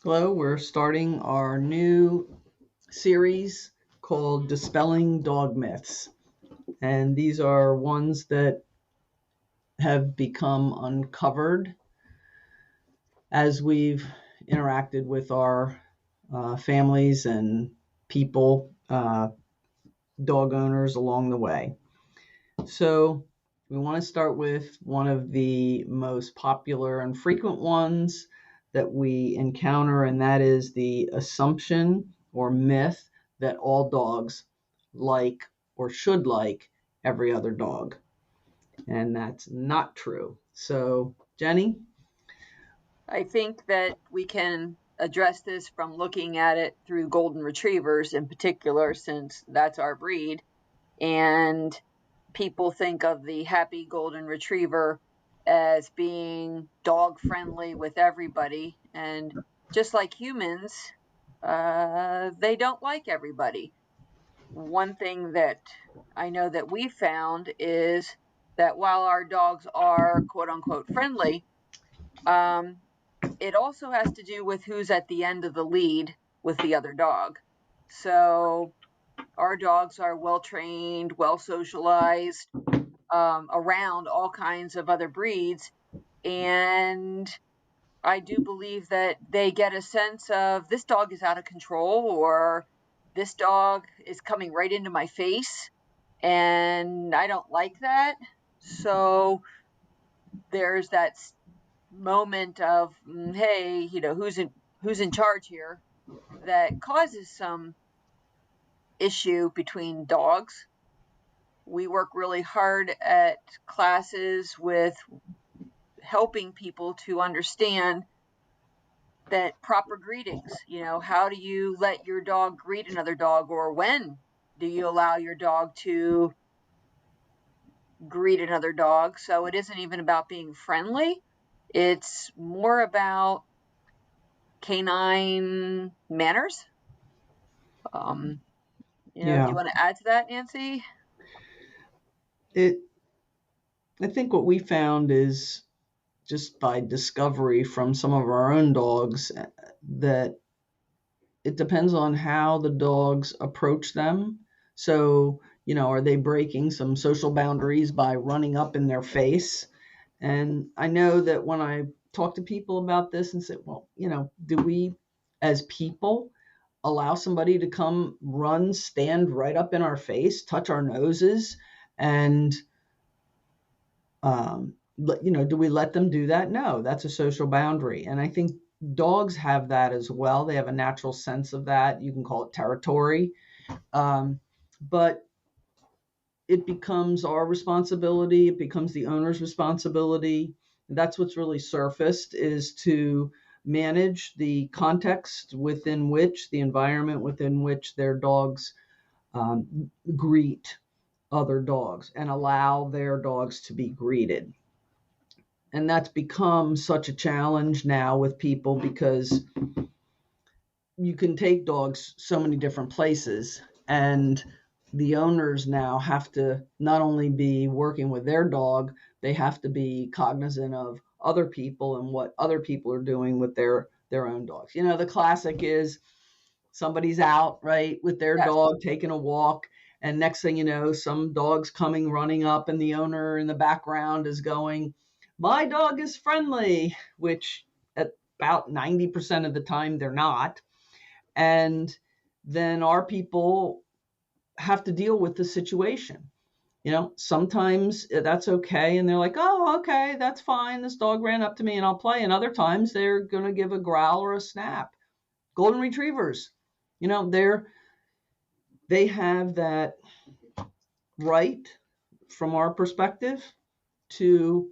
Hello, we're starting our new series called Dispelling Dog Myths. And these are ones that have become uncovered as we've interacted with our families and people, dog owners along the way. So, we want to start with one of the most popular and frequent ones that we encounter, and that is the assumption or myth that all dogs like or should like every other dog. And that's not true. So, Jenny? I think that we can address this from looking at it through golden retrievers in particular, since that's our breed. And people think of the happy golden retriever as being dog friendly with everybody. And just like humans, they don't like everybody. One thing that I know that we found is that while our dogs are quote unquote friendly, um, it also has to do with who's at the end of the lead with the other dog. So our dogs are well trained, well socialized, around all kinds of other breeds. And I do believe that they get a sense of this dog is out of control, or this dog is coming right into my face. And I don't like that. So there's that moment of, hey, who's in charge here, that causes some issue between dogs. We work really hard at classes with helping people to understand that proper greetings. How do you let your dog greet another dog, or when do you allow your dog to greet another dog? So it isn't even about being friendly. It's more about canine manners. Um, do Yeah. you want to add to that, Nancy? It I think what we found is just by discovery from some of our own dogs that it depends on how the dogs approach them. So, are they breaking some social boundaries by running up in their face? And I know that when I talk to people about this and say, well, do we as people allow somebody to come run, stand right up in our face, touch our noses, and do we let them do that? No, that's a social boundary. And I think dogs have that as well. They have a natural sense of that. You can call it territory. But it becomes our responsibility. It becomes the owner's responsibility. That's what's really surfaced, is to manage the context within which, the environment within which their dogs greet other dogs and allow their dogs to be greeted. And that's become such a challenge now with people because you can take dogs so many different places, and the owners now have to not only be working with their dog, they have to be cognizant of other people and what other people are doing with their own dogs. The classic is somebody's out, right, with their Yes. dog taking a walk, and next thing you know, some dog's coming running up, and the owner in the background is going, my dog is friendly, which at about 90% of the time they're not. And then our people have to deal with the situation. Sometimes that's okay, and they're like, oh, okay, that's fine, this dog ran up to me and I'll play. And other times they're going to give a growl or a snap. Golden retrievers, they have that right, from our perspective, to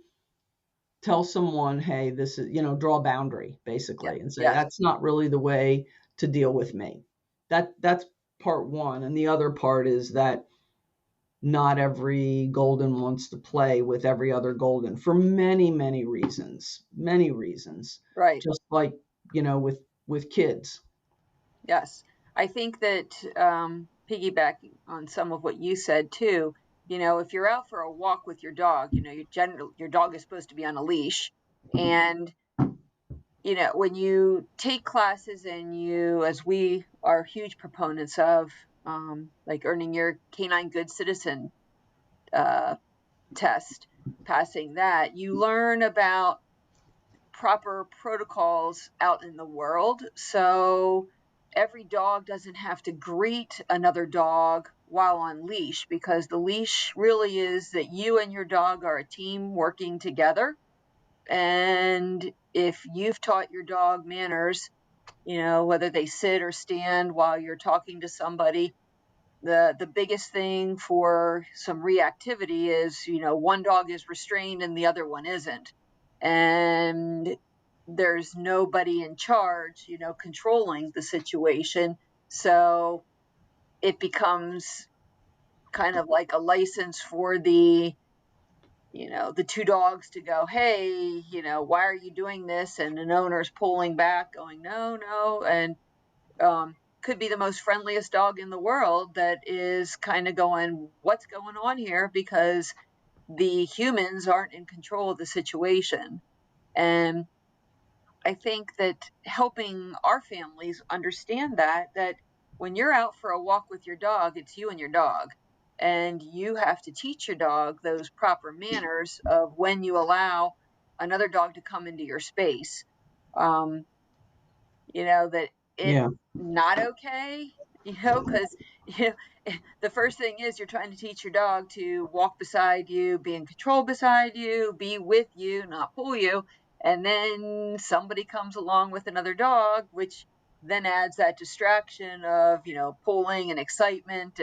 tell someone, hey, this is, draw a boundary, Yeah. basically, and say Yes. that's not really the way to deal with me. That's part one. And the other part is that not every golden wants to play with every other golden for many, many reasons. Many reasons. Right. Just like, with kids. Yes. I think that, piggybacking on some of what you said too, if you're out for a walk with your dog, your dog is supposed to be on a leash, and when you take classes and you, as we are huge proponents of, like earning your canine good citizen test, passing that, you learn about proper protocols out in the world. So every dog doesn't have to greet another dog while on leash, because the leash really is that you and your dog are a team working together. And if you've taught your dog manners, whether they sit or stand while you're talking to somebody, the biggest thing for some reactivity is, one dog is restrained and the other one isn't. And there's nobody in charge, controlling the situation. So it becomes kind of like a license for the two dogs to go, hey, why are you doing this? And an owner's pulling back, going, no, no. And could be the most friendliest dog in the world that is kind of going, what's going on here? Because the humans aren't in control of the situation. And I think that helping our families understand that when you're out for a walk with your dog, it's you and your dog. And you have to teach your dog those proper manners of when you allow another dog to come into your space. That it's Yeah. not okay, because the first thing is you're trying to teach your dog to walk beside you, be in control beside you, be with you, not pull you. And then somebody comes along with another dog, which then adds that distraction of, pulling and excitement,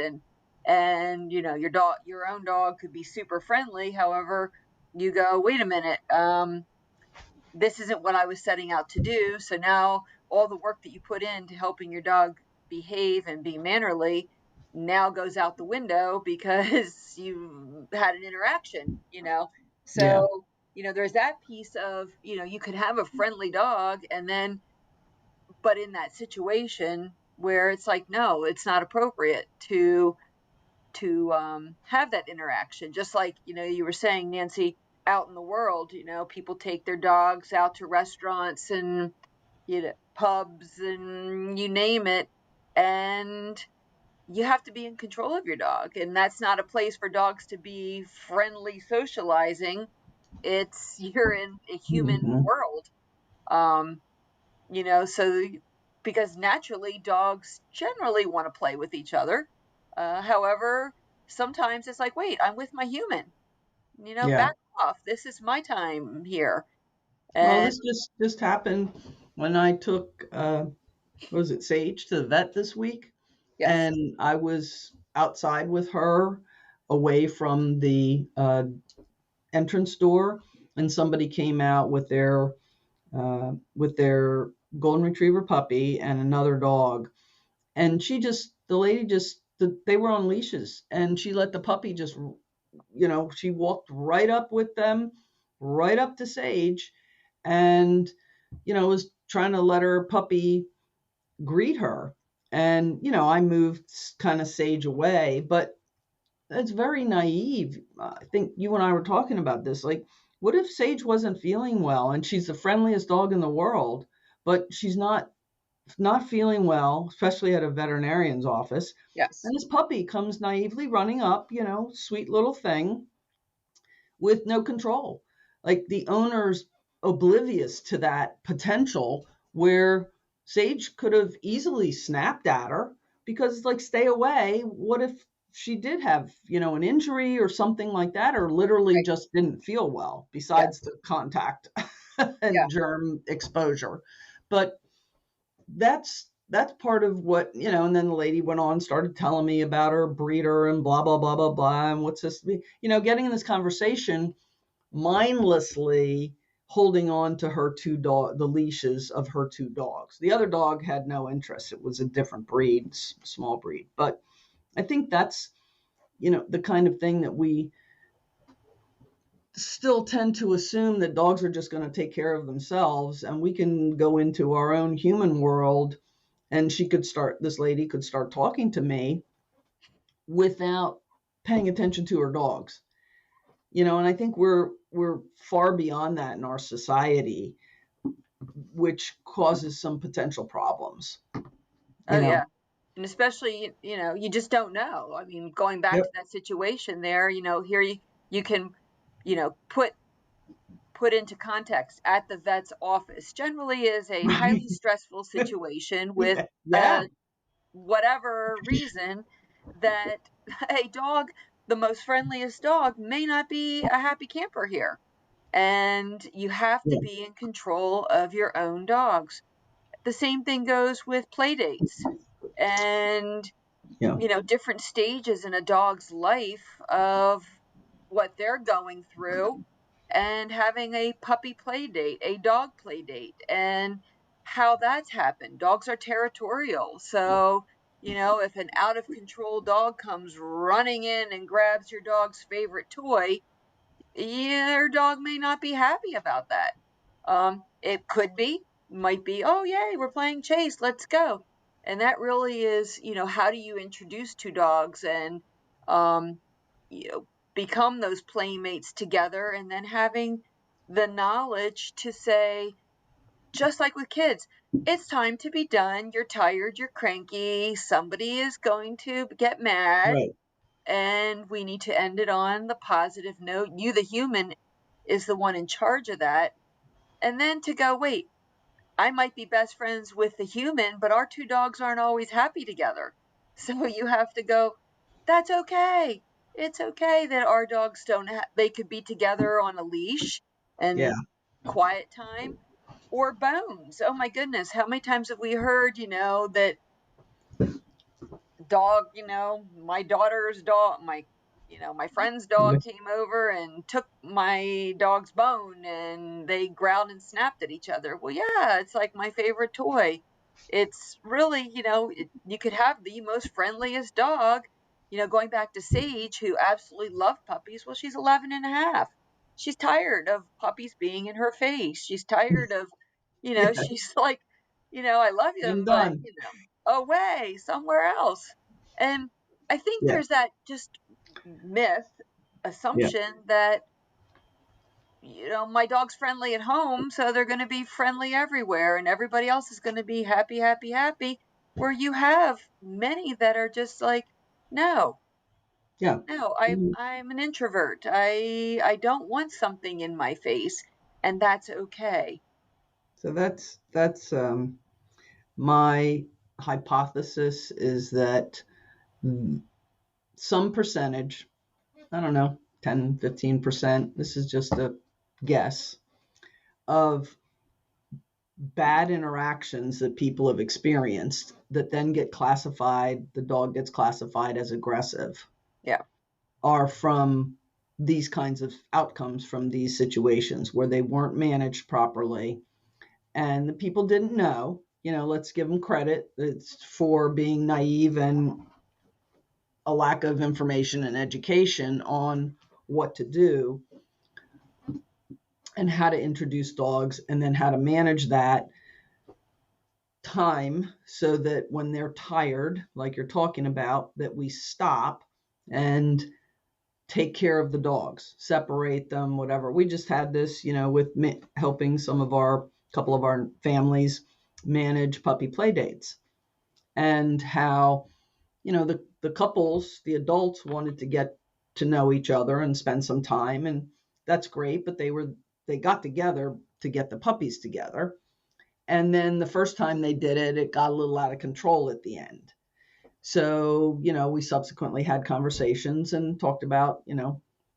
and your own dog could be super friendly. However, you go, wait a minute, this isn't what I was setting out to do. So now all the work that you put into helping your dog behave and be mannerly now goes out the window because you had an interaction. Yeah. So, there's that piece of, you could have a friendly dog but in that situation where it's like, no, it's not appropriate to have that interaction. Just like, you were saying, Nancy, out in the world, people take their dogs out to restaurants and pubs and you name it, and you have to be in control of your dog, and that's not a place for dogs to be friendly socializing. It's You're in a human Hmm. world. So because naturally dogs generally want to play with each other. However, sometimes it's like, wait, I'm with my human, Yeah. back off. This is my time here. Well, And this just happened when I took what was it, Sage, to the vet this week, yes, and I was outside with her, away from the entrance door, and somebody came out with their golden retriever puppy and another dog, and the lady they were on leashes, and she let the puppy just, she walked right up with them, right up to Sage, and was trying to let her puppy greet her. And, I moved kind of Sage away, but it's very naive. I think you and I were talking about this. Like, what if Sage wasn't feeling well and she's the friendliest dog in the world, but she's not feeling well, especially at a veterinarian's office. yes, And this puppy comes naively running up, sweet little thing, with no control. Like, the owner's oblivious to that potential where Sage could have easily snapped at her, because it's like, stay away. What if she did have, an injury or something like that, or literally right, just didn't feel well, besides yes, the contact yeah, and germ exposure? But that's part of what, and then the lady went on, started telling me about her breeder and blah blah blah blah blah, and what's this, getting in this conversation, mindlessly holding on to the leashes of her two dogs. The other dog had no interest. It was a different breed, small breed. But I think that's, the kind of thing that we still tend to assume, that dogs are just going to take care of themselves, and we can go into our own human world. And this lady could start talking to me without paying attention to her dogs. And I think we're far beyond that in our society. which causes some potential problems. Oh, You know. yeah. And especially, you just don't know. I mean, going back Yep. to that situation there, here you can, put into context at the vet's office generally is a highly stressful situation with Yeah. Yeah. whatever reason that a dog, the most friendliest dog, may not be a happy camper here. And you have to Yeah. be in control of your own dogs. The same thing goes with play dates and, Yeah. different stages in a dog's life of what they're going through and having a puppy play date, a dog play date, and how that's happened. Dogs are territorial. So, if an out of control dog comes running in and grabs your dog's favorite toy, your dog may not be happy about that. It could be, might be, oh, yay, we're playing chase, let's go. And that really is, how do you introduce two dogs and, um, you know, become those playmates together and then having the knowledge to say, just like with kids, it's time to be done. You're tired, you're cranky, somebody is going to get mad, Right. and we need to end it on the positive note. You, the human, is the one in charge of that. And then to go, wait, I might be best friends with the human, but our two dogs aren't always happy together. So you have to go, that's okay. It's okay that our dogs don't they could be together on a leash Yeah. and quiet time or bones. Oh my goodness. How many times have we heard, that dog, my daughter's dog, my friend's dog came over and took my dog's bone and they growled and snapped at each other. Well, yeah, it's like my favorite toy. It's really, you could have the most friendliest dog, going back to Sage, who absolutely loved puppies. Well, she's 11 and a half. She's tired of puppies being in her face. She's tired of, Yeah. she's like, I love I'm them, but, done. away somewhere else. And I think Yeah. there's that just myth, Yeah. assumption that, my dog's friendly at home, so they're going to be friendly everywhere, and everybody else is going to be happy, happy, happy. Where you have many that are just like, no, Yeah. no, I'm an introvert. I don't want something in my face, and that's okay. So that's my hypothesis is that some percentage, I don't know, 10, 15%, this is just a guess, of bad interactions that people have experienced that then get classified, the dog gets classified as aggressive, Yeah. are from these kinds of outcomes from these situations where they weren't managed properly and the people didn't know. Let's give them credit. It's for being naive and a lack of information and education on what to do and how to introduce dogs and then how to manage that time so that when they're tired, like you're talking about, that we stop and take care of the dogs, separate them, whatever. We just had this, with helping couple of our families manage puppy play dates and how, the couples, the adults wanted to get to know each other and spend some time. And that's great. But they got together to get the puppies together. And then the first time they did it, it got a little out of control at the end. So, we subsequently had conversations and talked about,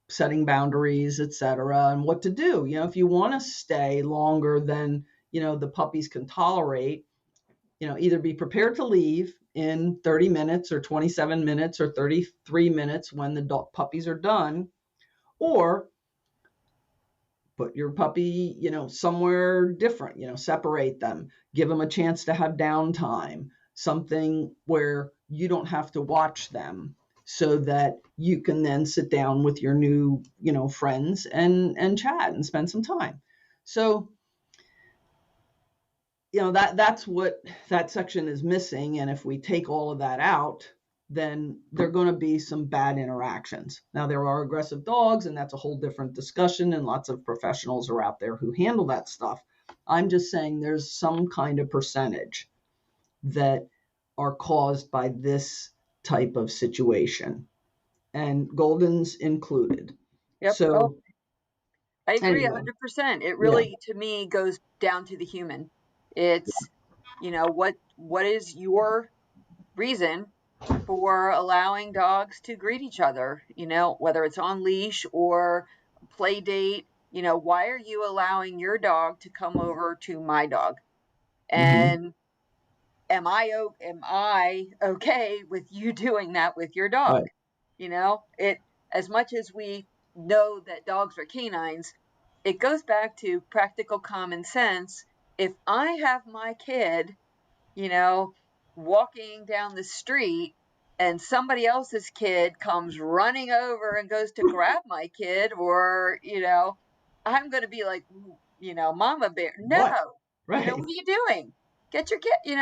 setting boundaries, et cetera, and what to do. If you want to stay longer than, the puppies can tolerate, either be prepared to leave in 30 minutes or 27 minutes or 33 minutes when the puppies are done, or put your puppy, somewhere different, separate them, give them a chance to have downtime, something where you don't have to watch them so that you can then sit down with your new, friends and chat and spend some time. So, that's what that section is missing. And if we take all of that out, then there are going to be some bad interactions. Now, there are aggressive dogs, and that's a whole different discussion, and lots of professionals are out there who handle that stuff. I'm just saying there's some kind of percentage that are caused by this type of situation, and Golden's included. Yep. Oh, So I agree anyway, 100%. It yeah, really, to me, goes down to the human. It's, what is your reason for allowing dogs to greet each other, whether it's on leash or play date. Why are you allowing your dog to come over to my dog? mm-hmm. And am I okay with you doing that with your dog? Right, It, as much as we know that dogs are canines, it goes back to practical common sense. If I have my kid, you know, walking down the street and somebody else's kid comes running over and goes to grab my kid, or, I'm going to be like, Mama Bear, no, right, what right. are you doing? Get your kid,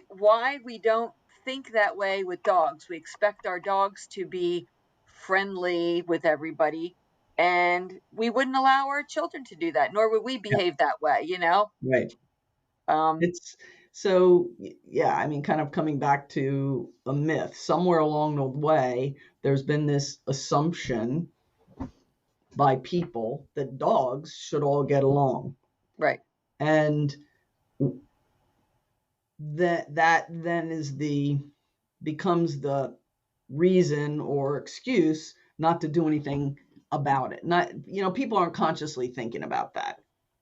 why we don't think that way with dogs. We expect our dogs to be friendly with everybody, and we wouldn't allow our children to do that, nor would we Yeah, behave that way, right. um It's so, yeah, I mean, kind of coming back to a myth. Somewhere along the way, there's been this assumption by people that dogs should all get along. right. And that then becomes the reason or excuse not to do anything about it. Not, people aren't consciously thinking about that.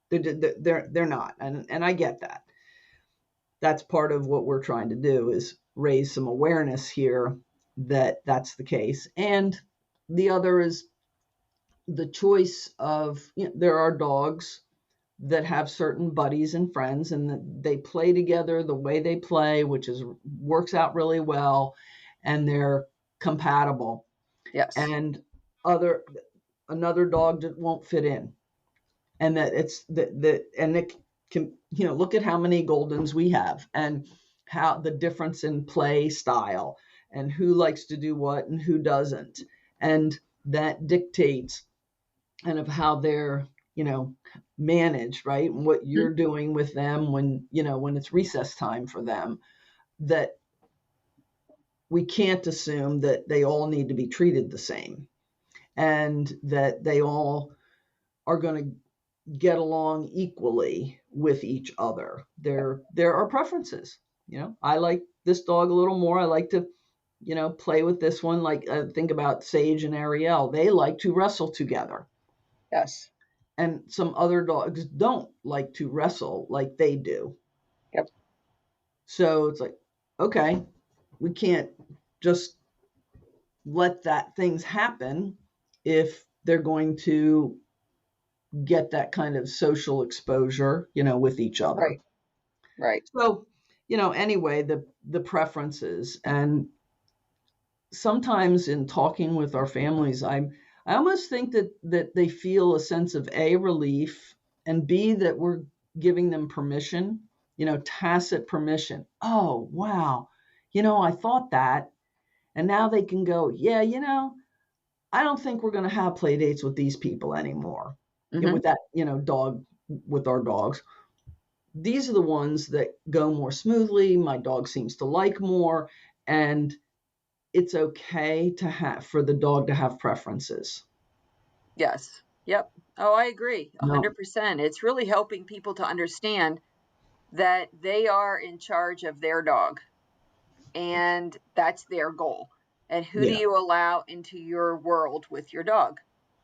They're not, and I get that. That's part of what we're trying to do, is raise some awareness here that that's the case. And the other is the choice of, there are dogs that have certain buddies and friends, and that they play together the way they play, which is works out really well, and they're compatible. Yes. And other another dog that won't fit in, and that it's that and it can, look at how many Goldens we have, and how the difference in play style, and who likes to do what and who doesn't, and that dictates kind of how they're, managed, right? And what Mhm. you're doing with them when, when it's recess time for them. That we can't assume that they all need to be treated the same, and that they all are going to get along equally with each other. There are preferences. I like this dog a little more. I like to, play with this one. Like, think about Sage and Ariel. They like to wrestle together. Yes. And some other dogs don't like to wrestle like they do. Yep. So it's like, okay, we can't just let that things happen if they're going to get that kind of social exposure, with each other. Right. Right. So, anyway, the preferences. And sometimes in talking with our families, I almost think that they feel a sense of A, relief, and B, that we're giving them permission, tacit permission. Oh, wow. I thought that. And now they can go, yeah, I don't think we're going to have play dates with these people anymore. Hmm. With that, dog, with our dogs. These are the ones that go more smoothly. My dog seems to like more. And it's okay to have, for the dog to have preferences. Yes. Yep. Oh, I agree No, 100%. It's really helping people to understand that they are in charge of their dog, and that's their goal. And who do yeah, you allow into your world with your dog?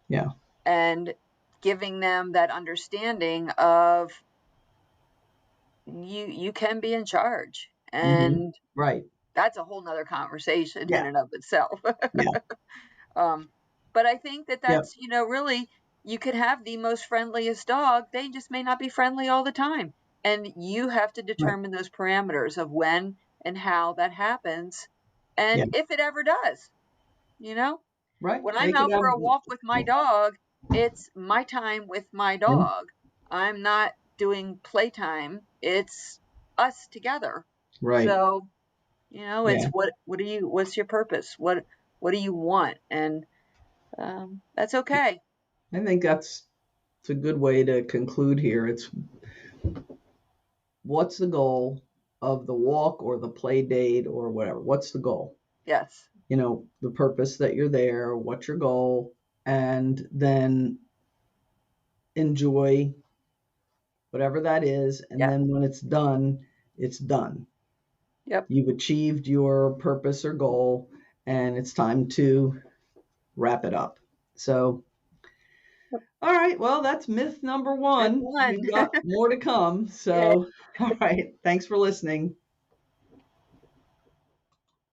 yeah, And giving them that understanding of, you can be in charge. hmm, And right, that's a whole nother conversation in yeah, and of itself. yeah, um, but I think that yep, that's, really, you could have the most friendliest dog. They just may not be friendly all the time. And you have to right, determine those parameters of when and how that happens. yeah, And if it ever does, right. when They I'm could out have, for a walk with my yeah, dog, it's my time with my yeah, dog. I'm not doing playtime. It's us together. right, So, it's yeah. what's your purpose? What do you want? And that's okay. I think that's it's a good way to conclude here. It's what's the goal of the walk or the play date or whatever? What's the goal? Yes. The purpose that you're there, what's your goal, and then enjoy whatever that is. And Yeah. then when it's done, it's done. Yep. You've achieved your purpose or goal, and it's time to wrap it up. So, all right, well, that's myth number That's one. one. We've got more to come. Yeah. So, all right, thanks for listening.